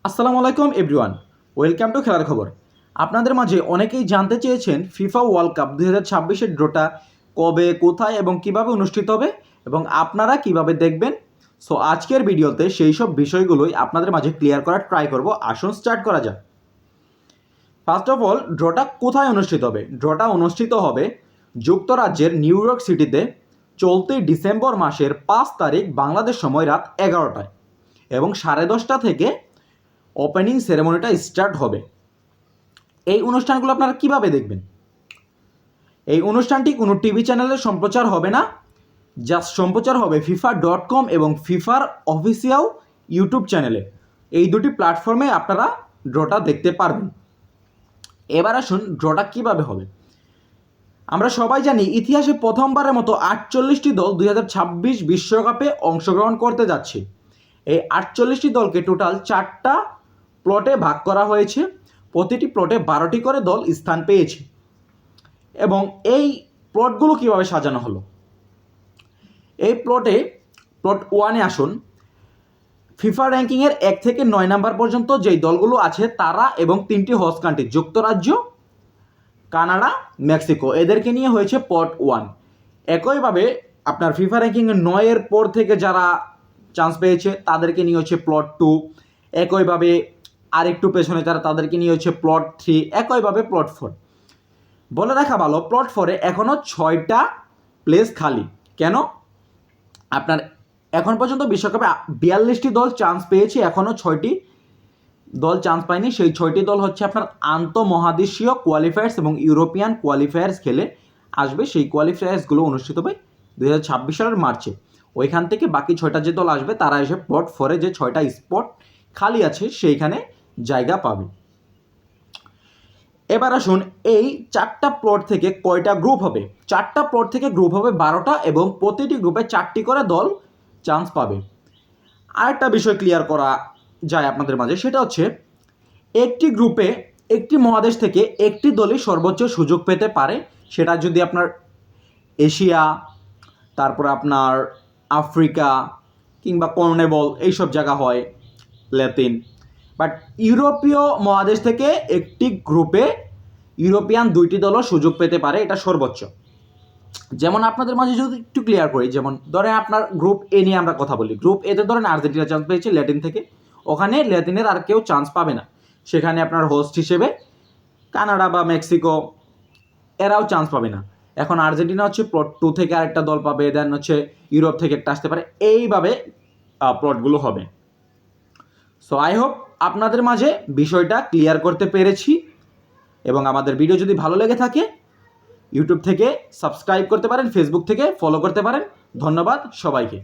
আসসালামু আলাইকুম everyone, welcome to খেলার খবর। আপনাদের মাঝে অনেকেই জানতে চেয়েছেন ফিফা ওয়ার্ল্ড কাপ 2026-এর ড্রটা কবে, কোথায় এবং কিভাবে অনুষ্ঠিত হবে এবং আপনারা কিভাবে দেখবেন। সো আজকের ভিডিওতে সেই সব বিষয়গুলোই আপনাদের মাঝে ক্লিয়ার করার ট্রাই করব। আসুন স্টার্ট করা যাক। ফার্স্ট অফ অল, ড্রটা কোথায় অনুষ্ঠিত হবে? ড্রটা অনুষ্ঠিত হবে যুক্তরাজ্যের নিউ ইয়র্ক সিটিতে চলতি ডিসেম্বর মাসের 5 তারিখ বাংলাদেশ সময় রাত 11টায় এবং 10:30 থেকে ওপেনিং সেরেমনিটা স্টার্ট হবে। এই অনুষ্ঠানগুলো আপনারা কিভাবে দেখবেন? এই অনুষ্ঠানটি কোনো টিভি চ্যানেলে সম্প্রচার হবে না, জাস্ট সম্প্রচার হবে FIFA.com এবং ফিফার অফিসিয়াল ইউটিউব চ্যানেলে। এই দুটি প্ল্যাটফর্মে আপনারা ড্রটা দেখতে পারবেন। এবার আসুন ড্রটা কিভাবে হবে। আমরা সবাই জানি ইতিহাসে প্রথমবারের মতো 48টি দল 2026 বিশ্বকাপে অংশগ্রহণ করতে যাচ্ছে। এই 48টি দলকে টোটাল 4টা প্লটে ভাগ করা হয়েছে। প্রতিটি প্লটে 12টি করে দল স্থান পেয়েছে। এবং এই প্লটগুলো কিভাবে সাজানো হলো? এই প্লট 1-এ আসুন। ফিফা র্যাঙ্কিংয়ের 1 থেকে 9 নাম্বার পর্যন্ত যেই দলগুলো আছে তারা এবং 3টি হোস্ট কান্ট্রি যুক্তরাজ্য, কানাডা, মেক্সিকো, এদেরকে নিয়ে হয়েছে প্লট 1। একইভাবে আপনার ফিফা র্যাঙ্কিংয়ে 9-এর পর থেকে যারা চান্স পেয়েছে তাদেরকে নিয়ে হচ্ছে প্লট 2। একইভাবে আরেকটু পেছনে যারা তাদেরকে নিয়ে হচ্ছে প্লট 3। একইভাবে প্লট 4। বলে রাখা ভালো, প্লট 4-এ এখনও 6টা প্লেস খালি। কেন? আপনার এখন পর্যন্ত বিশ্বকাপে 42টি দল চান্স পেয়েছে, এখনও 6টি দল চান্স পায়নি। সেই 6টি দল হচ্ছে আপনার আন্তঃমহাদেশীয় কোয়ালিফায়ার্স এবং ইউরোপিয়ান কোয়ালিফায়ার্স খেলে আসবে। সেই কোয়ালিফায়ার্সগুলো অনুষ্ঠিত হবে 2026 সালের মার্চে। ওইখান থেকে বাকি 6টা যে দল আসবে তারা এসে প্লট 4-এ যে 6টা স্পট খালি আছে সেইখানে জায়গা পাবে। এবার আসুন, এই 4টা প্লট থেকে কয়টা গ্রুপ হবে? 4টা প্লট থেকে গ্রুপ হবে 12টা এবং প্রতিটি গ্রুপে 4টি করে দল চান্স পাবে। আরেকটা বিষয় ক্লিয়ার করা যায় আপনাদের মাঝে, সেটা হচ্ছে একটি গ্রুপে একটি মহাদেশ থেকে একটি দলই সর্বোচ্চ সুযোগ পেতে পারে। সেটা যদি আপনার এশিয়া, তারপর আপনার আফ্রিকা কিংবা কর্নেবল এইসব জায়গা হয়, ল্যাতিন। বাট ইউরোপীয় মহাদেশ থেকে একটি গ্রুপে ইউরোপিয়ান 2টি দলও সুযোগ পেতে পারে, এটা সর্বোচ্চ। যেমন আপনাদের মাঝে যদি একটু ক্লিয়ার করি, যেমন ধরেন আপনার গ্রুপ এ নিয়ে আমরা কথা বলি। গ্রুপ এতে ধরেন আর্জেন্টিনা চান্স পেয়েছে ল্যাটিন থেকে, ওখানে ল্যাতিনের আর কেউ চান্স পাবে না। সেখানে আপনার হোস্ট হিসেবে কানাডা বা মেক্সিকো এরাও চান্স পাবে না। এখন আর্জেন্টিনা হচ্ছে প্লট 2 থেকে আরেকটা দল পাবে, দেন হচ্ছে ইউরোপ থেকে একটা আসতে পারে। এইভাবে প্লটগুলো হবে। সো আই হোপ আপনাদের মাঝে বিষয়টা ক্লিয়ার করতে পেরেছি। এবং আমাদের ভিডিও যদি ভালো লেগে থাকে ইউটিউব থেকে সাবস্ক্রাইব করতে পারেন, ফেসবুক থেকে ফলো করতে পারেন। ধন্যবাদ সবাইকে।